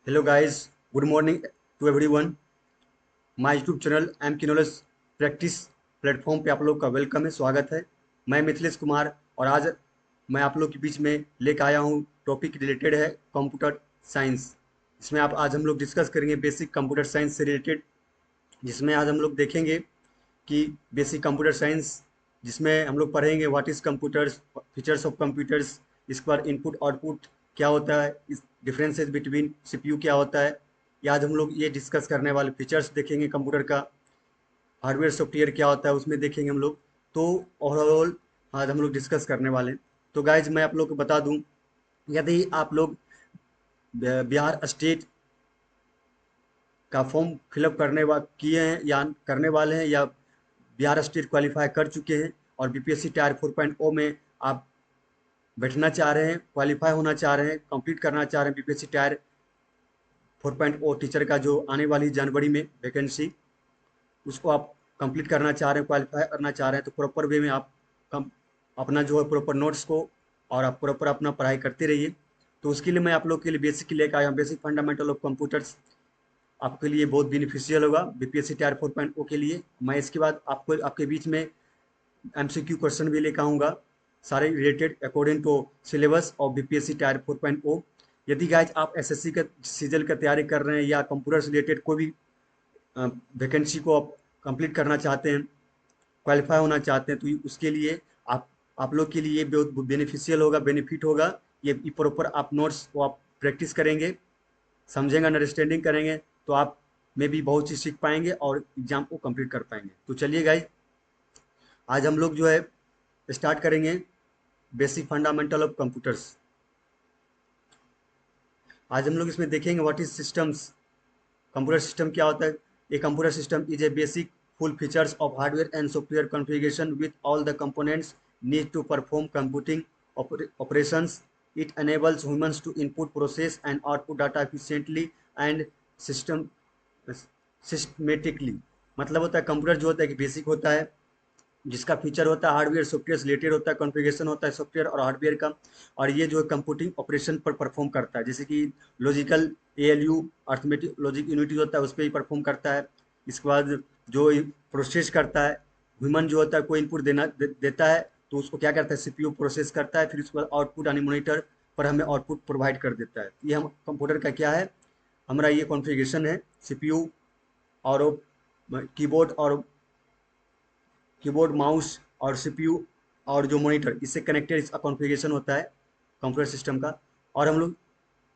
Hello guys, good morning to everyone. My YouTube channel M की knowledge practice platform पे आप लोग का वेलकम है, स्वागत है। मैं मिथिलेश कुमार और आज मैं आप लोग के बीच में लेकर आया हूँ टॉपिक रिलेटेड है कंप्यूटर साइंस। इसमें आप आज हम लोग डिस्कस करेंगे बेसिक कंप्यूटर साइंस से रिलेटेड, जिसमें आज हम लोग देखेंगे कि बेसिक कंप्यूटर साइंस जिसमें हम लोग पढ़ेंगे what is computers, features of computers, इसके बाद इनपुट आउटपुट क्या होता है, इस डिफरेंसेस बिटवीन सीपीयू क्या होता है। ये आज हम लोग ये डिस्कस करने वाले फीचर्स देखेंगे कंप्यूटर का, हार्डवेयर सॉफ्टवेयर क्या होता है उसमें देखेंगे हम लोग। तो ओवरऑल आज हम लोग डिस्कस करने वाले हैं। तो गाइज मैं आप लोग को बता दूं, यदि आप लोग बिहार स्टेट का फॉर्म फिलअप किए हैं या करने वाले हैं, या बिहार स्टेट क्वालिफाई कर चुके हैं और बीपीएससी टायर 4.0 में आप बैठना चाह रहे हैं, क्वालिफाई होना चाह रहे हैं, कंप्लीट करना चाह रहे हैं बीपीएससी टायर 4.0 टीचर का जो आने वाली जनवरी में वैकेंसी, उसको आप कंप्लीट करना चाह रहे हैं, क्वालिफाई करना चाह रहे हैं, तो प्रॉपर वे में आप कम अपना जो है प्रॉपर नोट्स को और आप प्रॉपर अपना पढ़ाई करते रहिए। तो उसके लिए मैं आप लोग के लिए बेसिक लेकर आया हूँ, बेसिक फंडामेंटल ऑफ कंप्यूटर्स। आपके लिए बहुत बेनिफिशियल होगा बीपीएससी टायर 4.0 के लिए। मैं इसके बाद आपको आपके बीच में एमसीक्यू क्वेश्चन भी लेकर आऊँगा, सारे related according to syllabus of BPSC tier 4.0। यदि गाइज आप एसएससी का सीजल का तैयारी कर रहे हैं या कंप्यूटर से रिलेटेड कोई भी वैकेंसी को आप कंप्लीट करना चाहते हैं, क्वालिफाई होना चाहते हैं, तो उसके लिए आप आप लोग के लिए बहुत बेनिफिशियल होगा, बेनिफिट होगा। ये प्रॉपर आप नोट्स को आप प्रैक्टिस करेंगे, समझेंगे, अंडरस्टैंडिंग करेंगे, तो आप में भी बहुत चीज़ सीख पाएंगे और एग्जाम को कंप्लीट कर पाएंगे। तो चलिए गाइज, आज हम लोग जो है स्टार्ट करेंगे बेसिक फंडामेंटल ऑफ कंप्यूटर्स। आज हम लोग इसमें देखेंगे what is systems, computer system क्या होता है। A computer system is a basic full features of hardware and software configuration with all the components need to perform computing operations. It enables humans to input, process and output data efficiently and system systematically. मतलब होता है computer जो होता है कि basic होता है, जिसका फीचर होता है हार्डवेयर सॉफ्टवेयर से रिलेटेड होता है, कॉन्फ़िगरेशन होता है सॉफ्टवेयर और हार्डवेयर का, और ये जो है कंप्यूटिंग ऑपरेशन पर परफॉर्म करता है, जैसे कि logical ALU arithmetic logic unity होता है उस पर ही परफॉर्म करता है। इसके बाद जो प्रोसेस करता है, ह्यूमन जो होता है कोई इनपुट देता है तो उसको क्या करता है सीपीयू प्रोसेस करता है, फिर उसके बाद आउटपुट यानी मॉनिटर पर हमें आउटपुट प्रोवाइड कर देता है। ये हम कंप्यूटर का क्या है, हमारा ये कॉन्फ़िगरेशन है। सीपीयू और कीबोर्ड माउस और सीपीयू और जो मॉनिटर, इससे कनेक्टेड इसका कॉन्फ़िगरेशन होता है कंप्यूटर सिस्टम का। और हम लोग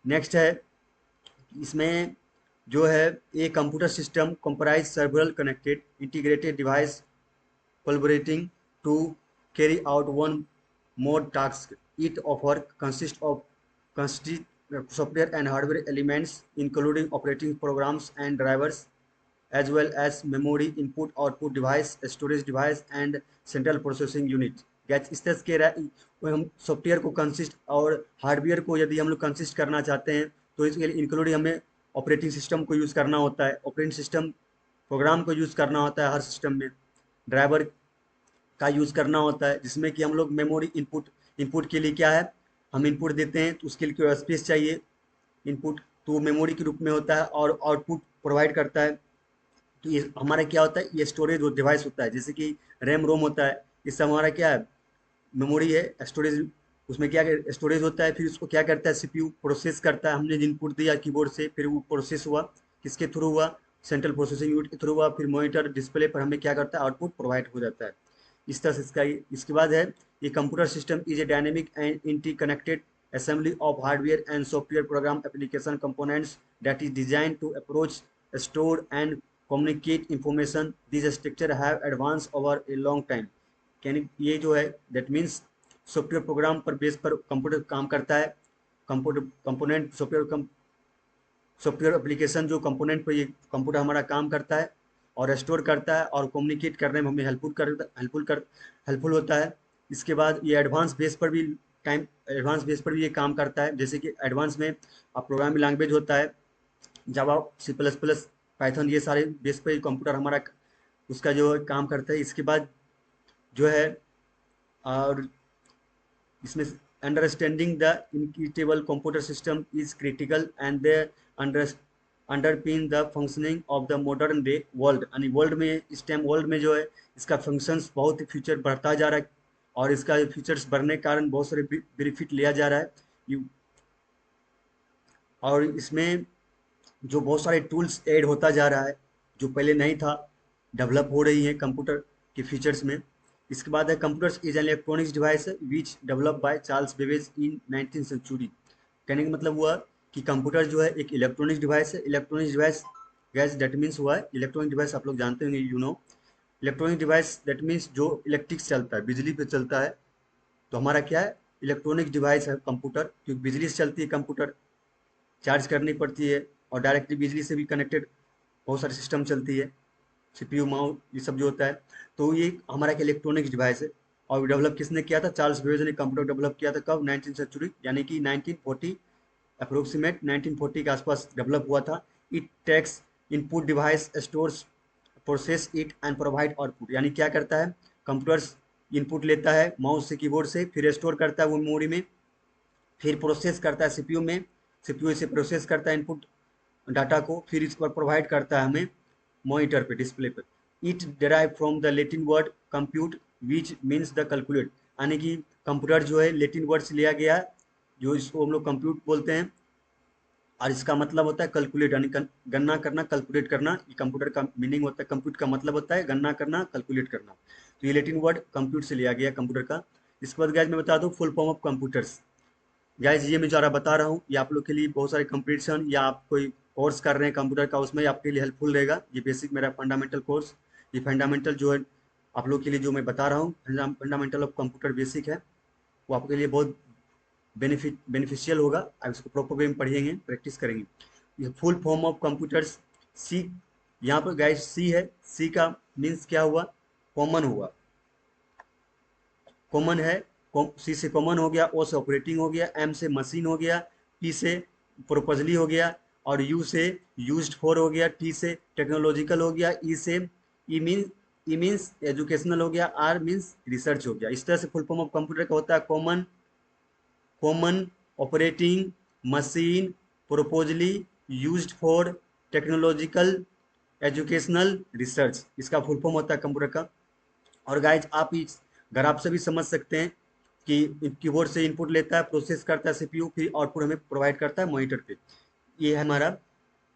नेक्स्ट है, इसमें जो है ये computer system comprise several connected integrated device collaborating to carry out one more task. It offer consist software and hardware elements including operating programs and drivers, as well as memory input output device, storage device and central processing unit। Gas इस तरह के हम software को consist और hardware को यदि हम लोग कंसिस्ट करना चाहते हैं तो इसके लिए इंक्लूडिंग हमें ऑपरेटिंग सिस्टम को यूज़ करना होता है, ऑपरेटिंग सिस्टम प्रोग्राम को यूज़ करना होता है हर सिस्टम में, ड्राइवर का यूज़ करना होता है, जिसमें कि हम लोग मेमोरी इनपुट, इनपुट के लिए क्या है, हम इनपुट देते हैं तो उसके लिए स्पेस चाहिए। इनपुट तो मेमोरी के रूप में होता है और आउटपुट प्रोवाइड करता है। तो ये हमारा क्या होता है, ये स्टोरेज डिवाइस होता है, जैसे कि रैम रोम होता है, इससे हमारा क्या है, मेमोरी है, स्टोरेज, उसमें क्या स्टोरेज होता है। फिर उसको क्या करता है सीपीयू प्रोसेस करता है, हमने इनपुट दिया कीबोर्ड से, फिर वो प्रोसेस हुआ, किसके थ्रू हुआ, सेंट्रल प्रोसेसिंग यूनिट के थ्रू हुआ, फिर मॉनिटर डिस्प्ले पर हमें क्या करता है आउटपुट प्रोवाइड हो जाता है। इस तरह से इसके बाद है, ये computer system is a dynamic and interconnected assembly of hardware and software program application components that is designed to approach, store and communicate information. These structure have advanced over a long time। यानी ये जो है that means software program पर base पर computer काम करता है। Computer component software application जो कंपोनेंट पर ये कंप्यूटर हमारा काम करता है और स्टोर करता है और कम्युनिकेट करने में हमें हेल्पफुल होता है। इसके बाद ये एडवांस बेस पर भी ये काम करता है, जैसे कि एडवांस में आप प्रोग्रामिंग लैंग्वेज होता है जावा, सी प्लस प्लस, पाइथन, ये सारे बेस पर कंप्यूटर हमारा उसका जो है काम करता है। इसके बाद जो है और इसमें understanding the incredible computer system is critical and they under underpin the functioning of the modern day world। यानी वर्ल्ड में, इस टाइम वर्ल्ड में जो है इसका फंक्शंस बहुत ही फ्यूचर बढ़ता जा रहा है और इसका फीचर्स बढ़ने के कारण बहुत सारे बेनिफिट लिया जा रहा है और इसमें जो बहुत सारे टूल्स ऐड होता जा रहा है जो पहले नहीं था, डेवलप हो रही है कंप्यूटर के फीचर्स में। इसके बाद है computers is an electronics device which develop by Charles Babbage in 19th century. कहने का मतलब हुआ कि कंप्यूटर जो है एक इलेक्ट्रॉनिक्स डिवाइस है। Electronics device gas that means हुआ है, इलेक्ट्रॉनिक डिवाइस आप लोग जानते होंगे, you know. Electronic device that means जो इलेक्ट्रिक चलता है, बिजली पे चलता है, तो हमारा क्या है, इलेक्ट्रॉनिक डिवाइस है कंप्यूटर, क्योंकि बिजली से चलती है कंप्यूटर, चार्ज करनी पड़ती है और डायरेक्टली बिजली से भी कनेक्टेड बहुत सारी सिस्टम चलती है, सीपीयू माउस ये सब जो होता है। तो ये हमारा एक इलेक्ट्रॉनिक्स डिवाइस है और डेवलप किसने किया था, चार्ल्स बेबेज ने कंप्यूटर डेवलप किया था। कब, 19th सेंचुरी, यानी कि 1940 अप्रोक्सीमेट 1940 के आसपास डेवलप हुआ था। It takes input device stores process it and provide output. यानी क्या करता है, कंप्यूटर्स इनपुट लेता है माउस से, कीबोर्ड से, फिर स्टोर करता है वो मेमोरी में, फिर प्रोसेस करता है सीपीयू में, सीपीयू से प्रोसेस करता है इनपुट डाटा को, फिर इस पर प्रोवाइड करता है हमें मॉनिटर पे, डिस्प्ले पे। It derive from the Latin word compute which means the calculate. यानी कि कंप्यूटर जो है लेटिन वर्ड से लिया गया, जो इसको हम लोग कंप्यूट बोलते हैं और इसका मतलब होता है कैलकुलेट, यानी गणना करना, कैलकुलेट करना। ये कंप्यूटर का मीनिंग होता है, कंप्यूट का मतलब होता है गणना करना, कैलकुलेट करना। तो ये लेटिन वर्ड कंप्यूट से लिया गया कंप्यूटर का। इसके बाद गाइस मैं बता दूं full form of computers. Guys ये मैं जो बता रहा हूँ ये आप लोग के लिए बहुत सारे कंपटीशन या आप कोई कोर्स कर रहे हैं कंप्यूटर का, उसमें आपके लिए हेल्पफुल रहेगा। ये बेसिक मेरा फंडामेंटल कोर्स, ये फंडामेंटल जो है आप लोग के लिए जो मैं बता रहा हूँ, फंडामेंटल ऑफ कंप्यूटर बेसिक है, वो आपके लिए बहुत बेनिफिशियल होगा। आप इसको प्रॉपर वे में पढ़ेंगे, प्रैक्टिस करेंगे। ये फुल फॉर्म ऑफ कंप्यूटर्स, सी, यहाँ पर गाइस सी है, सी का मीन्स क्या हुआ, कॉमन हुआ, कॉमन है। सी से कॉमन हो गया, ओ से ऑपरेटिंग हो गया, एम से मशीन हो गया, पी से प्रोपोजली हो गया और यू से यूज्ड फॉर हो गया, टी से टेक्नोलॉजिकल हो गया, ई से ई मीन्स एजुकेशनल हो गया, आर मीन्स रिसर्च हो गया। इस तरह से फुल फॉर्म ऑफ कंप्यूटर का होता है common, common, operating, machine, purposely, used for, technological, educational, research, इसका फुल फॉर्म होता है कंप्यूटर का। और गाइज आप इस ग्राफ से भी समझ सकते हैं कि कीबोर्ड से इनपुट लेता है, प्रोसेस करता है सीपीयू, फिर आउटपुट हमें प्रोवाइड करता है मॉनिटर पे। ये हमारा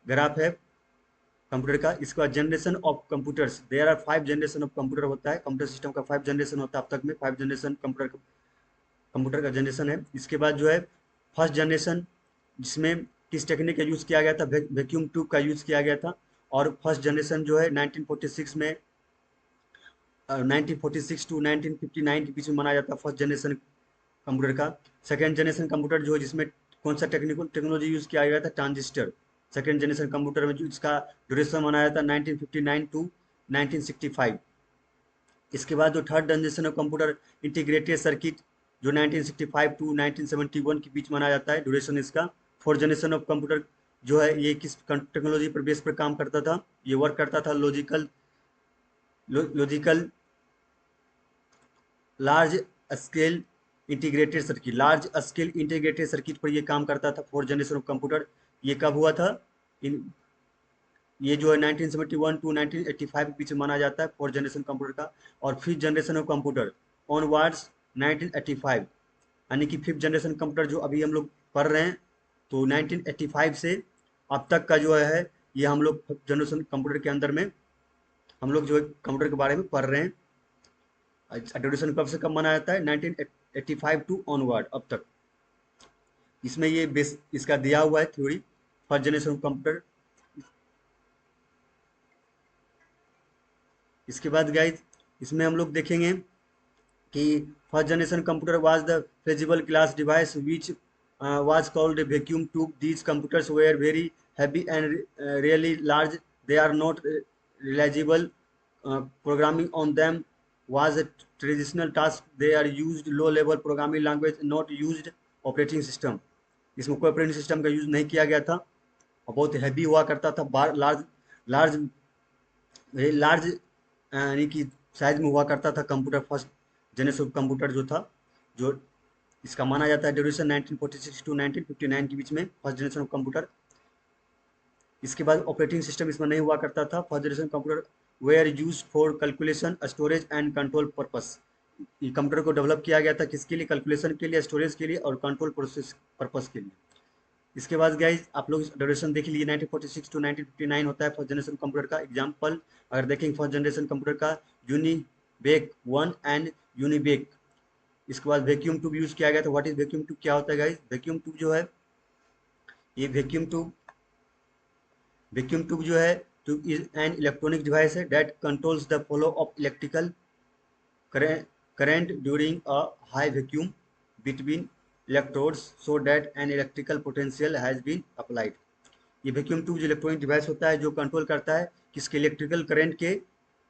ग्राफ है कंप्यूटर का। इसके बाद generation of computers, there are 5 generation of computer होता है, कंप्यूटर सिस्टम का 5 जनरेशन होता है अब तक में, 5 जनरेशन कंप्यूटर का जनरेशन है। इसके बाद जो है फर्स्ट जनरेशन, जिसमें किस टेक्निक का यूज़ किया गया था, वैक्यूम ट्यूब का यूज़ किया गया था। और फर्स्ट जनरेशन जो है 1946 में, 1946 टू 1959 के बीच में माना जाता है फर्स्ट जनरेशन कंप्यूटर का। सेकेंड जनरेशन कंप्यूटर जो है जिसमें कौन सा टेक्नोलॉजी यूज़ किया गया था, ट्रांजिस्टर। सेकेंड जनरेशन कंप्यूटर में जो इसका ड्यूरेशन माना जाता है 1959 टू 1965। इसके बाद जो third generation of computer, integrated circuit, जो 1965 टू 1971 के बीच माना जाता है ड्यूरेशन इसका। फोर्थ जनरेशन ऑफ कंप्यूटर जो है ये किस टेक्नोलॉजी पर बेस पर काम करता था, ये वर्क करता था logical large scale integrated circuit, large scale integrated circuit पर ये काम करता था फोर्थ जनरेशन ऑफ कंप्यूटर। ये कब हुआ था, इन ये जो है 1971 टू 1985 के बीच में माना जाता है फोर्थ जनरेशन कंप्यूटर का। और fifth generation of computer onwards 1985, यानी कि फिफ्थ जनरेशन कंप्यूटर जो अभी हम लोग पढ़ रहे हैं, तो 1985 से अब तक का जो है ये हम लोग फिफ्थ जनरेशन कंप्यूटर के अंदर में हम लोग जो है कंप्यूटर के बारे में पढ़ रहे हैं। ड्यूरेशन कब से कब माना जाता है, 1985 टू ऑनवर्ड अब तक। इसमें ये बेस इसका दिया हुआ है थ्योरी, फर्स्ट जनरेशन कंप्यूटर। इसके बाद गाइज इसमें हम लोग देखेंगे कि first generation computer was the feasible class device which was called a vacuum tube. These computers were very heavy and really large. They are not reliable. Programming on them was a traditional task. They are used low level programming language, not used operating system. इसमें कोई operating system का use नहीं किया गया था और बहुत heavy हुआ करता था, लार्ज लार्ज लार्ज यानी कि साइज में हुआ करता था कंप्यूटर। फर्स्ट जनरेशन कंप्यूटर जो था, जो इसका माना जाता है ड्यूरेशन 1946 टू 1959 के बीच में, फर्स्ट जनरेशन ऑफ कंप्यूटर। इसके बाद ऑपरेटिंग सिस्टम इसमें नहीं हुआ करता था। First generation computer were use for calculation, storage and control purpose. ये कंप्यूटर को डेवलप किया गया था किसके लिए? कैलकुलेशन के लिए, स्टोरेज के लिए और कंट्रोल प्रोसेस पर्पस के लिए। इसके बाद गाइस आप लोग ड्यूरेशन देख लीजिए, 1946 टू 1959 होता है फर्स्ट जनरेशन कंप्यूटर का। एग्जांपल अगर देखेंगे फर्स्ट जनरेशन कंप्यूटर का, यूनिबेक 1 एंड यूनिबेक। इसके बाद वैक्यूम ट्यूब यूज किया गया था। What is vacuum tube? क्या होता है गाइस? वैक्यूम ट्यूब जो है, ये वैक्यूम ट्यूब जो है, tube is an electronic device है that controls the flow of electrical current during a high vacuum between electrodes so that an electrical potential has been applied। ये vacuum tube जो electronic device होता है जो control करता है किसके? Electrical current के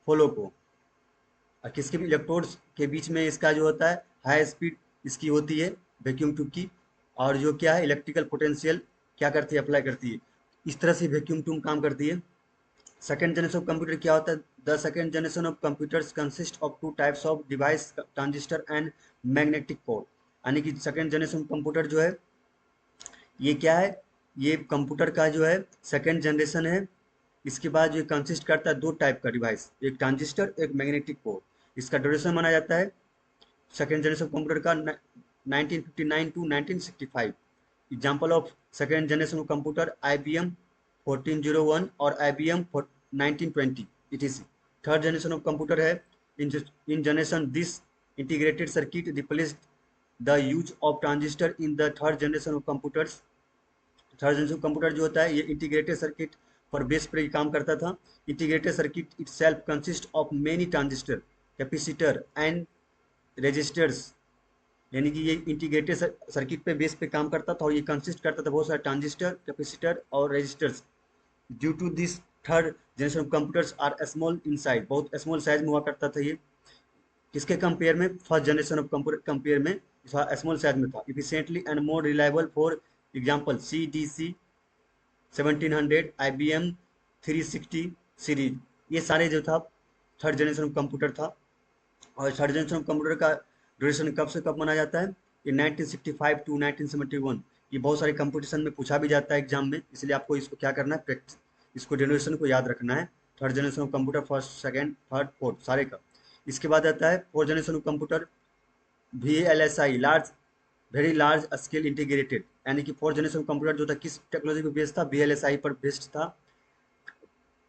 फ्लो को, और किसके भी इलेक्ट्रोड्स के बीच में इसका जो होता है हाई स्पीड इसकी होती है वैक्यूम ट्यूब की, और जो क्या है इलेक्ट्रिकल पोटेंशियल क्या करती है? अप्लाई करती है। इस तरह से वैक्यूम ट्यूब काम करती है। सेकेंड जनरेशन ऑफ कंप्यूटर क्या होता है? The second generation of computers consist of two types of device, transistor and magnetic code. यानी कि सेकेंड जनरेशन कंप्यूटर जो है ये क्या है? ये कंप्यूटर का जो है सेकेंड जनरेशन है। इसके बाद ये कंसिस्ट करता है दो टाइप का डिवाइस, एक ट्रांजिस्टर, एक मैग्नेटिक कोड। इसका ड्यूरेशन माना जाता है सेकेंड जनरेशन कंप्यूटर का 1959 to 1965। Example of second generation of computer IBM 1401 और IBM 1920 etc। Third generation of computer है in generation this integrated circuit replaced the use of transistor in the third generation of computers. Third generation computer जो होता है ये integrated circuit पर base पर काम करता था। Integrated circuit itself consist of many transistor, capacitor and resistors. यानी कि ये इंटीग्रेटेड सर्किट पे बेस पे काम करता था और ये कंसिस्ट करता था बहुत सारे ट्रांजिस्टर, कैपेसिटर और resistors. Due to this third generation computers are small in size, बहुत स्मॉल साइज में हुआ करता था ये। किसके कंपेयर में? First generation of computer compare में स्मॉल साइज में था। Efficiently and more reliable for example CDC 1700, IBM 360 series. ये सारे जो था थर्ड जनरेशन कंप्यूटर था। और थर्ड जनरेशन कंप्यूटर का ड्यूरेशन कब से कब माना जाता है? ये 1965 टू 1971। ये बहुत सारे कंपटीशन में पूछा भी जाता है एग्जाम में, इसलिए आपको इसको क्या करना है? प्रैक्टिस, इसको ड्यूरेशन को याद रखना है। Third generation of computer, first, second, third, fourth सारे का। इसके बाद आता है fourth generation of computer VLSI, large very large scale integrated. यानी कि फोर्थ जनरेशन कंप्यूटर जो था किस टेक्नोलॉजी पर बेस्ड था? VLSI पर बेस्ड था।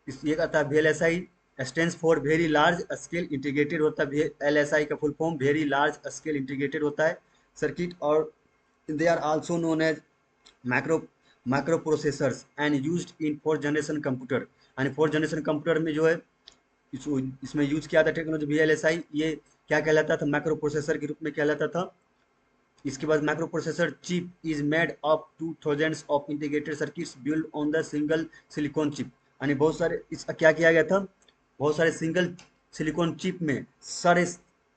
ये कहता है VLSI stands for very large scale integrated होता है। VLSI का full form very large scale integrated होता है सर्किट। और they are also known as micro micro processors and used in fourth generation computer. यानी फोर्थ जनरेशन कंप्यूटर में जो है इसमें यूज किया था टेक्नोलॉजी VLSI। ये क्या कहलाता था? माइक्रो प्रोसेसर के रूप में कहलाता था। इसके बाद micro processor chip is made of two thousands of integrated circuits build on the single silicon chip. यानी बहुत सारे इस क्या किया गया था? बहुत सारे सिंगल सिलिकॉन चिप में सारे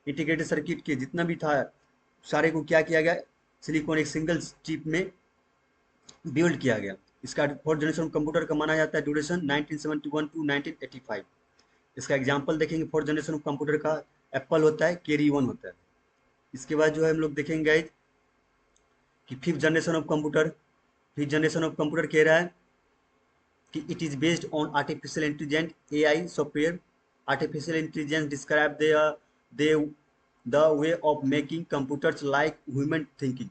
इंटीग्रेटेड सर्किट के जितना भी था सारे को क्या किया गया? सिलिकॉन एक सिंगल चिप में बिल्ड किया गया। इसका फोर्थ जनरेशन कंप्यूटर का माना जाता है ड्यूरेशन 1971 टू 1985। इसका एग्जाम्पल देखेंगे फोर्थ जनरेशन कंप्यूटर का, एप्पल होता है, Carry 1 होता है। इसके बाद जो है हम लोग देखेंगे कि fifth generation of computer, fifth generation of computer कह रहा है कि it is based on artificial intelligence AI software. Artificial intelligence describe they the way of making computers like human thinking.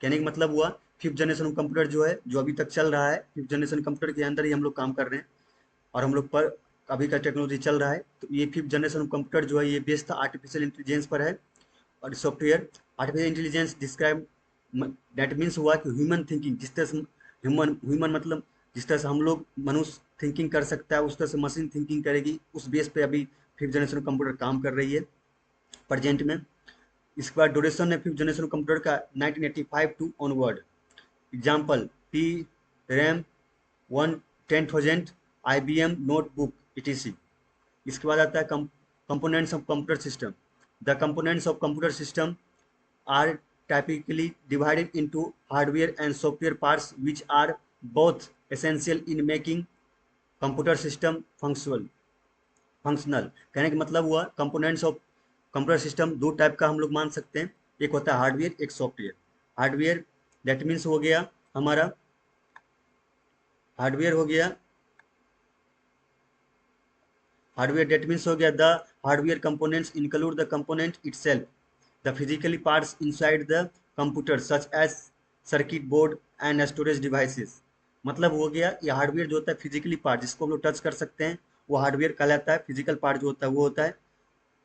कहने का मतलब हुआ फिफ्थ जनरेशन कंप्यूटर जो है जो अभी तक चल रहा है, फिफ्थ जनरेशन कंप्यूटर के अंदर ही हम लोग काम कर रहे हैं और हम लोग पर अभी का टेक्नोलॉजी चल रहा है। तो ये फिफ्थ जनरेशन कंप्यूटर जो है ये बेस्ड था आर्टिफिशियल इंटेलिजेंस पर है। और software artificial intelligence describe that means हुआ कि ह्यूमन थिंकिंग, जिस तरह से ह्यूमन ह्यूमन मतलब जिस तरह से हम लोग मनुष्य थिंकिंग कर सकता है उस तरह से मशीन थिंकिंग करेगी। उस बेस पे अभी फिफ्थ जनरेशन कंप्यूटर काम कर रही है प्रेजेंट में। इसके बाद ड्यूरेशन है फिफ्थ जनरेशन कंप्यूटर का 1985 to onward. Example P RAM 110,000, IBM notebook etc। इसके बाद आता है components of computer system. The components of computer system are typically divided into hardware and software parts which are both essential in making computer system functional। कहने का मतलब हुआ components of computer system दो type का हम लोग मान सकते हैं। एक होता है हार्डवेयर, एक सॉफ्टवेयर। हार्डवेयर दैट मीन्स हो गया हमारा, हार्डवेयर हो गया, हार्डवेयर डेट मीन्स हो गया the hardware components include the component itself, the physically parts inside the computer such as circuit board and storage devices. मतलब हो गया ये हार्डवेयर जो होता है फिजिकली पार्ट जिसको हम लोग टच कर सकते हैं वो हार्डवेयर कहलाता है, फिजिकल पार्ट जो होता है वो होता है।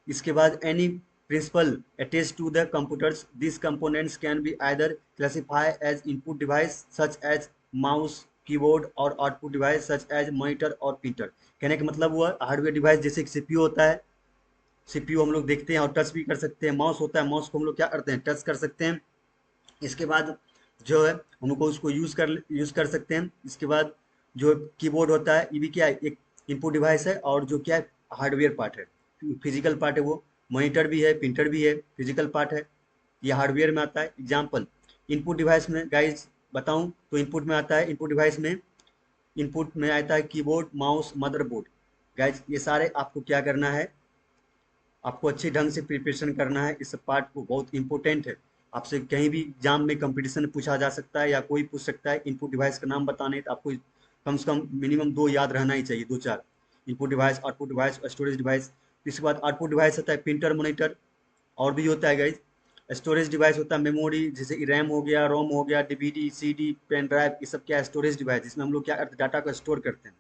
इसके बाद any principal attach to the computers this components can be either classify as input device such as mouse keyboard और output device such as monitor और प्रिंटर। कहने का मतलब हुआ हार्डवेयर डिवाइस जैसे एक सीपीयू होता है, सीपीयू हम लोग देखते हैं और टच भी कर सकते हैं। माउस होता है, माउस को हम लोग क्या करते हैं, टच कर सकते हैं। इसके बाद जो है हम लोग को उसको यूज़ कर सकते हैं। इसके बाद जो कीबोर्ड होता है ये भी क्या है, एक इनपुट डिवाइस है और जो क्या है हार्डवेयर पार्ट है, फिजिकल पार्ट है वो। मॉनिटर भी है, प्रिंटर भी है, फिजिकल पार्ट है, ये हार्डवेयर में आता है। एग्जाम्पल इनपुट डिवाइस में गाइज बताऊं तो इनपुट में आता है, इनपुट में आता है कीबोर्ड, माउस, मदरबोर्ड। गाइज ये सारे आपको क्या करना है, आपको अच्छे ढंग से प्रिपरेशन करना है इस पार्ट को, बहुत इंपॉर्टेंट है। आपसे कहीं भी एग्जाम में कंपटीशन पूछा जा सकता है या कोई पूछ सकता है इनपुट डिवाइस का नाम बताने, तो आपको कम से कम मिनिमम दो याद रहना ही चाहिए, दो चार। Input device, output device, storage device. इसके बाद आउटपुट डिवाइस होता है प्रिंटर, मॉनिटर और भी होता है गाइज। स्टोरेज डिवाइस होता है मेमोरी, जैसे कि रैम हो गया, रोम हो गया, डीवीडी, सीडी, पेन ड्राइव, ये सब क्या है स्टोरेज डिवाइस जिसमें हम लोग क्या करते हैं डाटा को स्टोर करते हैं।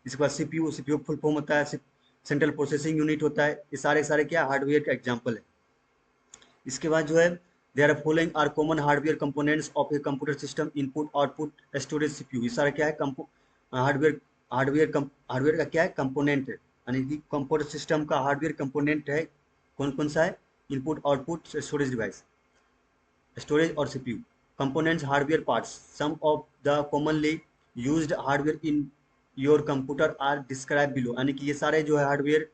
इसके बाद सीपीयू, सीपीयू फुल फॉर्म होता है सेंट्रल प्रोसेसिंग यूनिट होता है। ये सारे सारे क्या हार्डवेयर का एग्जाम्पल है। इसके बाद जो है there are following are common hardware components of a computer system input output storage CPU. ये सारा क्या है हार्डवेयर, हार्डवेयर का क्या है कंपोनेंट है, यानी कि कंप्यूटर सिस्टम का हार्डवेयर कंपोनेंट है। कौन कौन सा है, input output storage device, storage और CPU. Components hardware parts, some of the commonly used hardware in your computer are describe below. यानी कि ये सारे जो है हार्डवेयर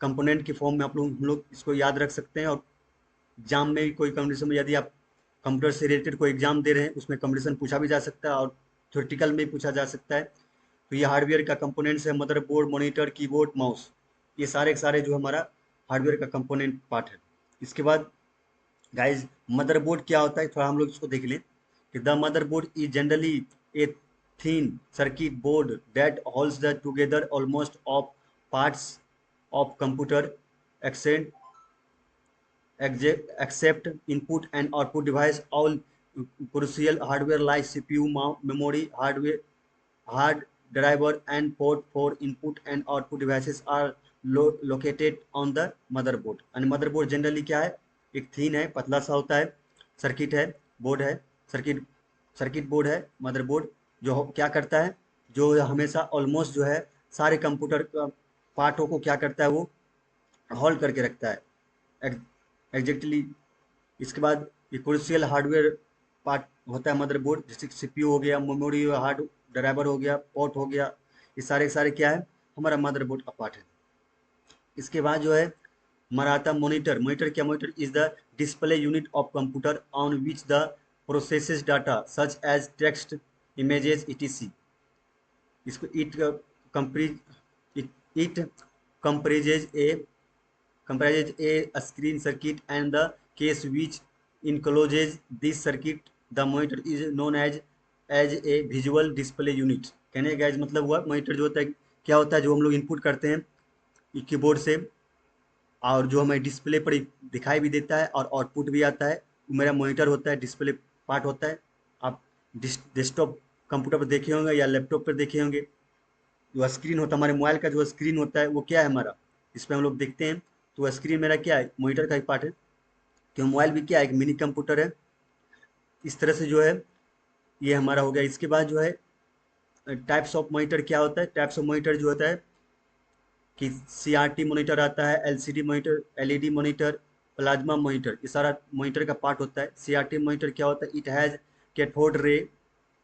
कंपोनेंट के फॉर्म में हम लोग इसको याद रख सकते हैं। और एग्जाम में कोई कंपटीशन में यदि आप कंप्यूटर से रिलेटेड कोई एग्जाम दे रहे हैं उसमें कंपटीशन पूछा भी जा सकता है और थ्योरेटिकल में भी पूछा जा सकता है। तो ये हार्डवेयर का कंपोनेंट्स है, मदरबोर्ड, मॉनिटर, कीबोर्ड, माउस, ये सारे के सारे जो हमारा हार्डवेयर का कंपोनेंट पार्ट है। इसके बाद गाइज मदरबोर्ड क्या होता है थोड़ा हम लोग इसको देख लें कि the motherboard is generally A thin circuit board that holds the together almost of parts of computer accent except input and output device. All crucial hardware like CPU, memory, hard driver, and port for input and output devices are located on the motherboard. And motherboard generally क्या है, एक थीन है, पतला सा होता है, circuit है, board है, सर्किट सर्किट बोर्ड है मदरबोर्ड, जो क्या करता है, जो हमेशा ऑलमोस्ट जो है सारे कंप्यूटर पार्टों को क्या करता है वो होल्ड करके रखता है एग्जैक्टली। इसके बाद ये क्रूशियल हार्डवेयर पार्ट होता है मदरबोर्ड, जैसे सीपीयू हो गया, मेमोरी, हार्ड ड्राइवर हो गया, पोर्ट हो गया, ये सारे के सारे क्या है हमारा मदरबोर्ड का पार्ट है। इसके बाद जो है हमारा आता है मॉनिटर। मॉनिटर क्या, monitor is the display unit of computer on which the processes data such as text, images, etc। इसको it comprises a comprises a screen circuit and the case which encloses this circuit. The monitor is known as a visual display unit। कहने का मतलब हुआ monitor जो होता है क्या होता है, जो हम लोग इनपुट करते हैं कीबोर्ड से और जो हमें डिस्प्ले पर दिखाई भी देता है और आउटपुट भी आता है, वो मेरा मॉनिटर होता है, डिस्प्ले पार्ट होता है। आप डेस्कटॉप कंप्यूटर पर देखे होंगे या लैपटॉप पर देखे होंगे, जो स्क्रीन होता है हमारे मोबाइल का, जो स्क्रीन होता है वो क्या है हमारा, इस पर हम लोग देखते हैं। तो स्क्रीन मेरा क्या है, मॉनिटर का एक पार्ट है। तो मोबाइल भी क्या है, एक मिनी कंप्यूटर है। इस तरह से जो है ये हमारा हो गया। इसके बाद जो है टाइप्स ऑफ मॉनिटर क्या होता है, टाइप्स ऑफ मॉनिटर जो होता है कि CRT मॉनिटर आता है, LCD monitor, LED monitor, plasma monitor, ये सारा मॉनिटर का पार्ट होता है। CRT मॉनिटर क्या होता है, it has cathode ray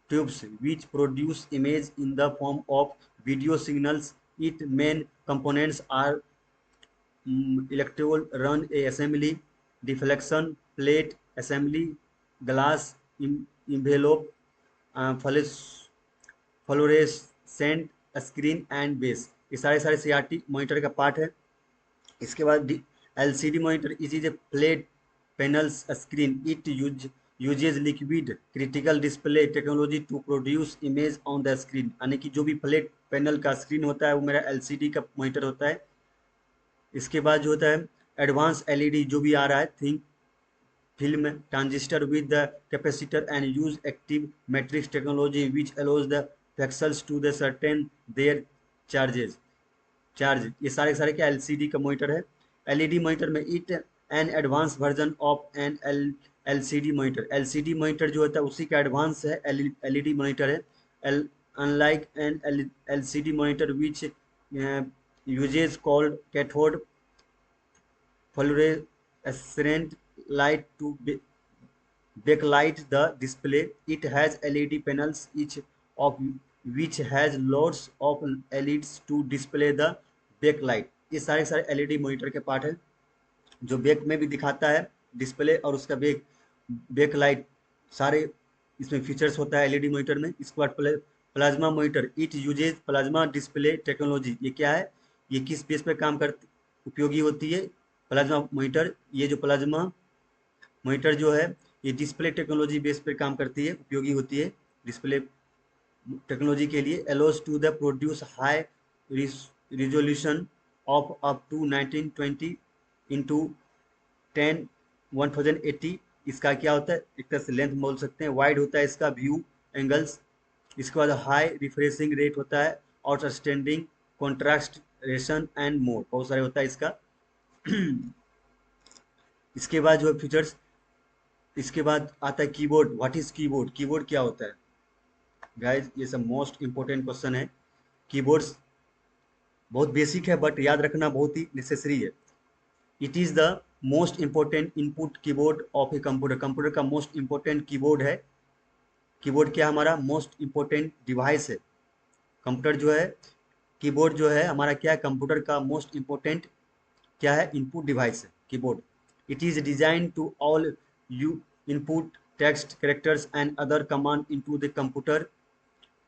tubes which produce image in the form of video signals. Its main components are electrode run a assembly, deflection plate assembly, glass envelope, fluorescent screen and base, ये सारे सारे CRT monitor का part है। इसके बाद LCD monitor is a plate panels screen. It uses liquid critical display technology to produce image on the screen. यानी कि जो भी फ्लैट पैनल का स्क्रीन होता है वो मेरा एलसीडी का मॉनिटर होता है। इसके बाद जो होता है एडवांस एलईडी जो भी आ रहा है think film transistor with the capacitor and use active matrix technology which allows the pixels to the certain their charges charge. ये सारे के सारे क्या एलसीडी का मॉनिटर है। एलईडी मॉनिटर में it an advance version of an LCD monitor. LCD monitor जो होता है उसी का एडवांस है एलईडी मॉनिटर है। Unlike an LCD monitor which uses called cathode fluorescent light to backlight the display. It has LED panels, each of which has lots of LEDs to display the backlight. ये सारे सारे LED monitor के part है जो back में भी दिखाता है डिस्प्ले और उसका बैक लाइट सारे इसमें फीचर्स होता है एलईडी मॉनिटर में। इसके बाद plasma monitor, it uses plasma display technology. ये क्या है, ये किस बेस पे काम कर उपयोगी होती है प्लाज्मा मॉनिटर। ये जो प्लाज्मा मॉनिटर जो है ये डिस्प्ले टेक्नोलॉजी बेस पर काम करती है, उपयोगी होती है डिस्प्ले टेक्नोलॉजी के लिए। Allows to the produce high resolution of up to 1920 into 1080। इसका क्या होता है, एक तरह से लेंथ बोल सकते हैं। वाइड होता है इसका व्यू एंगल्स। इसके बाद हाई रिफ्रेशिंग रेट होता है, outstanding contrast ration and more, बहुत सारे होता है इसका। इसके बाद जो है फीचर्स, इसके बाद आता है keyboard. What is keyboard, keyboard क्या होता है गाइज, ये सब मोस्ट इंपॉर्टेंट क्वेश्चन है। कीबोर्ड्स बहुत बेसिक है बट याद रखना बहुत ही नेसेसरी है। It is the most important input keyboard of a computer. Computer का मोस्ट इंपॉर्टेंट कीबोर्ड है। कीबोर्ड क्या हमारा मोस्ट इंपॉर्टेंट डिवाइस है। कंप्यूटर जो है कीबोर्ड जो है हमारा क्या है, कंप्यूटर का मोस्ट इंपॉर्टेंट क्या है, इनपुट डिवाइस है keyboard. It is design to all you input text characters and other command into the computer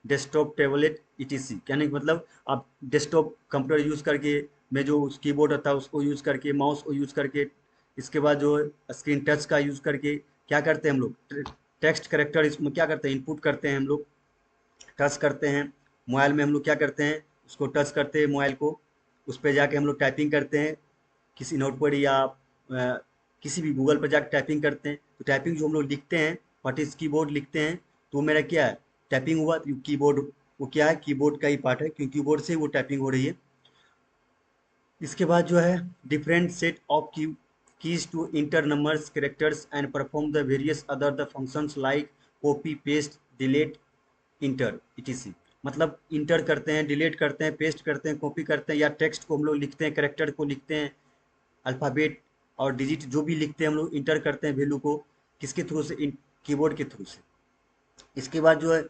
desktop tablet ETC. कहने का मतलब आप डेस्कटॉप कंप्यूटर यूज़ करके में जो कीबोर्ड होता है उसको यूज़ करके, माउस को यूज़ करके, इसके बाद जो स्क्रीन टच का यूज़ करके क्या करते हैं हम लोग, टेक्स्ट कैरेक्टर इसमें क्या करते हैं, इनपुट करते हैं हम लोग, टच करते हैं। मोबाइल में हम लोग क्या करते हैं, उसको टच करते हैं मोबाइल को, उस पर जाके हम लोग टाइपिंग करते हैं किसी नोटपैड या किसी भी गूगल पर जाकर टाइपिंग करते हैं। तो टाइपिंग जो हम लोग लिखते हैं व्हाट इज कीबोर्ड लिखते हैं तो मेरा क्या है, टाइपिंग हुआ। तो कीबोर्ड वो क्या है, कीबोर्ड का ही पार्ट है क्योंकि कीबोर्ड से वो टाइपिंग हो रही है। इसके बाद जो है different set of keys to enter numbers characters and perform the various other the functions like copy paste delete enter ETC. मतलब इंटर करते हैं, डिलीट करते हैं, पेस्ट करते हैं, कॉपी करते हैं, या टेक्स्ट को हम लोग लिखते हैं, कैरेक्टर को लिखते हैं, अल्फ़ाबेट और डिजिट जो भी लिखते हैं हम लोग इंटर करते हैं वैल्यू को किसके थ्रू से, कीबोर्ड के थ्रू से। इसके बाद जो है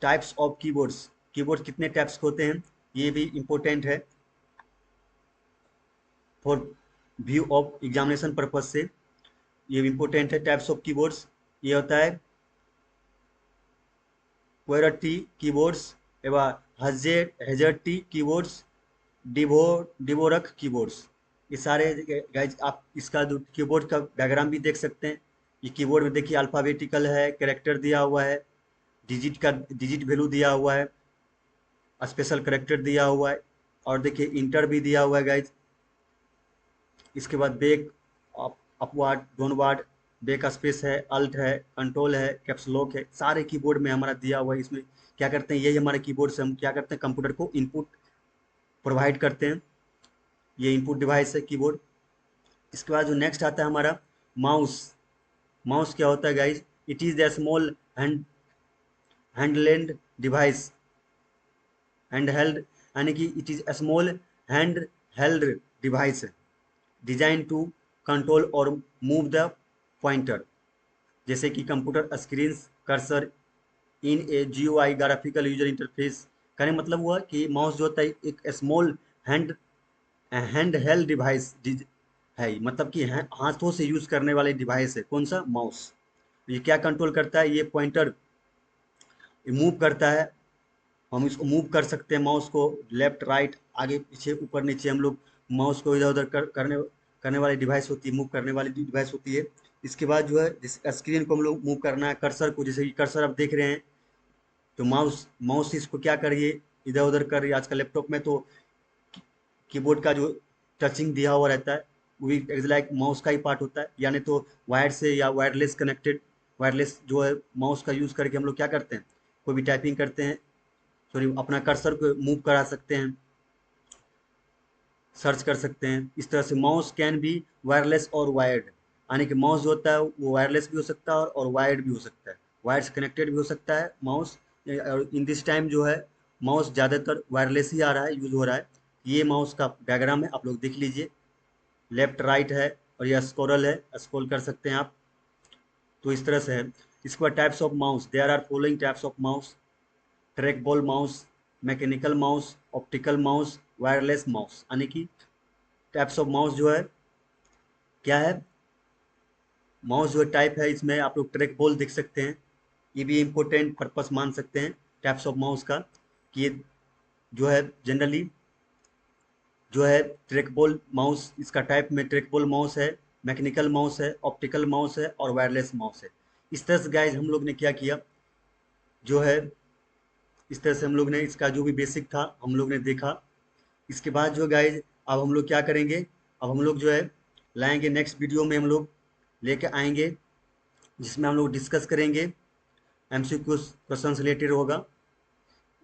टाइप्स ऑफ कीबोर्ड्स, कीबोर्ड कितने टाइप्स के होते हैं ये भी इम्पोर्टेंट है for view of examination purpose से, ये भी इम्पोर्टेंट है। टाइप्स ऑफ कीबोर्ड्स ये होता है क्वेरटी कीबोर्ड्स एवं हेजर्टी कीबोर्ड्स, डिवोरक कीबोर्ड्स। ये सारे गाइज आप इसका जो कीबोर्ड का डायग्राम भी देख सकते हैं। ये कीबोर्ड में देखिए अल्फ़ाबेटिकल है, कैरेक्टर दिया हुआ है, डिजिट वैल्यू दिया हुआ है, स्पेशल कैरेक्टर दिया हुआ है और देखिए इंटर भी दिया हुआ है गाइज। इसके बाद back, upward, downward, back space है, अल्ट है, कंट्रोल है, कैप्स लॉक है, सारे कीबोर्ड में हमारा दिया हुआ है। इसमें क्या करते हैं, यही हमारे कीबोर्ड से हम क्या करते हैं, कंप्यूटर को इनपुट प्रोवाइड करते हैं। ये इनपुट डिवाइस है कीबोर्ड। इसके बाद जो नेक्स्ट आता है हमारा माउस। माउस क्या होता है guys, it is the small handheld device, hand held यानी कि it is small hand held device design to control और मूव द पॉइंटर, जैसे कि computer screen cursor in a G U I graphical user interface. कहने मतलब हुआ कि माउस जो होता है एक स्मॉल हैंड हेल्ड डिवाइस है, मतलब कि हाथों से यूज करने वाले डिवाइस है। कौन सा, माउस। ये क्या कंट्रोल करता है, ये पॉइंटर मूव करता है। हम इसको मूव कर सकते हैं माउस को लेफ्ट राइट, आगे पीछे, ऊपर नीचे, हम लोग माउस को इधर उधर करने करने वाली डिवाइस होती है, मूव करने वाली डिवाइस होती है। इसके बाद जो है जिस स्क्रीन को हम लोग मूव करना है, कर्सर को, जैसे कि कर्सर आप देख रहे हैं, तो माउस माउस इसको क्या कर रही है, इधर उधर कर रही है। आजकल लैपटॉप में तो कीबोर्ड का जो टचिंग दिया हुआ रहता है वो भी इज लाइक माउस का ही पार्ट होता है, यानी तो वायर से या वायरलेस कनेक्टेड, वायरलेस जो है माउस का यूज़ करके हम लोग क्या करते हैं, कोई भी टाइपिंग करते हैं, सॉरी अपना कर्सर को मूव करा सकते हैं, सर्च कर सकते हैं। इस तरह से माउस कैन बी वायरलेस और वायर्ड, यानी कि माउस जो होता है वो वायरलेस भी हो सकता है और वायर्ड भी हो सकता है, वायर से कनेक्टेड भी हो सकता है माउस। और इन दिस टाइम जो है माउस ज़्यादातर वायरलेस ही आ रहा है, यूज़ हो रहा है। ये माउस का डायग्राम है, आप लोग देख लीजिए, लेफ्ट राइट है और यह स्क्रॉल है, स्क्रॉल कर सकते हैं आप। तो इस तरह से है। इसके बाद types of mouse, there are following types of mouse: track ball mouse, mechanical mouse, optical mouse, wireless mouse. यानी कि टाइप्स ऑफ माउस जो है क्या है, माउस जो टाइप है, इसमें आप लोग ट्रैक बॉल देख सकते हैं, ये भी इम्पोर्टेंट पर्पस मान सकते हैं टाइप्स ऑफ माउस का, कि ये जो है जनरली जो है ट्रैक बॉल माउस, इसका टाइप में ट्रैक बॉल माउस है, मैकेनिकल माउस है, ऑप्टिकल माउस है और वायरलेस माउस है। इस तरह से गाइज हम लोग ने क्या किया, जो है इस तरह से हम लोग ने इसका जो भी बेसिक था हम लोग ने देखा। इसके बाद जो गाइज अब हम लोग क्या करेंगे, अब हम लोग जो है लाएंगे नेक्स्ट वीडियो में, हम लोग लेके आएंगे जिसमें हम लोग डिस्कस करेंगे, एमसीक्यू क्वेश्चन रिलेटेड होगा।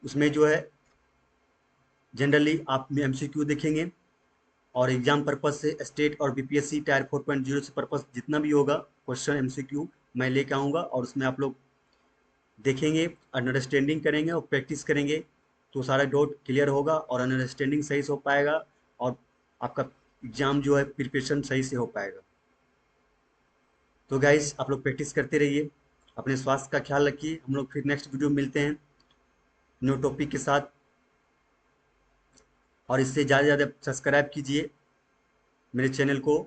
उसमें जो है जनरली आप एमसीक्यू देखेंगे और एग्जाम पर्पज से स्टेट और बीपीएससी टायर 4.0 से पर्पज जितना भी होगा क्वेश्चन एमसीक्यू मैं लेके आऊँगा, और उसमें आप लोग देखेंगे, अंडरस्टैंडिंग करेंगे और प्रैक्टिस करेंगे, तो सारा डाउट क्लियर होगा और अंडरस्टैंडिंग सही से हो पाएगा और आपका एग्ज़ाम जो है प्रिपरेशन सही से हो पाएगा। तो गाइज आप लोग प्रैक्टिस करते रहिए, अपने स्वास्थ्य का ख्याल रखिए। हम लोग फिर नेक्स्ट वीडियो में मिलते हैं न्यू टॉपिक के साथ, और इससे ज़्यादा से ज़्यादा सब्सक्राइब कीजिए मेरे चैनल को,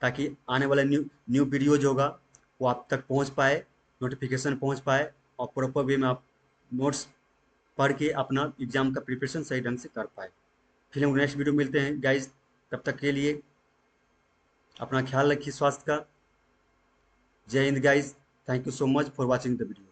ताकि आने वाला न्यू न्यू वीडियो जो होगा वो आप तक पहुंच पाए, नोटिफिकेशन पहुंच पाए, और प्रॉपर वे में आप नोट्स पढ़ के अपना एग्ज़ाम का प्रिपरेशन सही ढंग से कर पाए। फिर हम नेक्स्ट वीडियो मिलते हैं गाइज, तब तक के लिए अपना ख्याल रखिए स्वास्थ्य का। जय Hind guys, thank you so much for watching the video.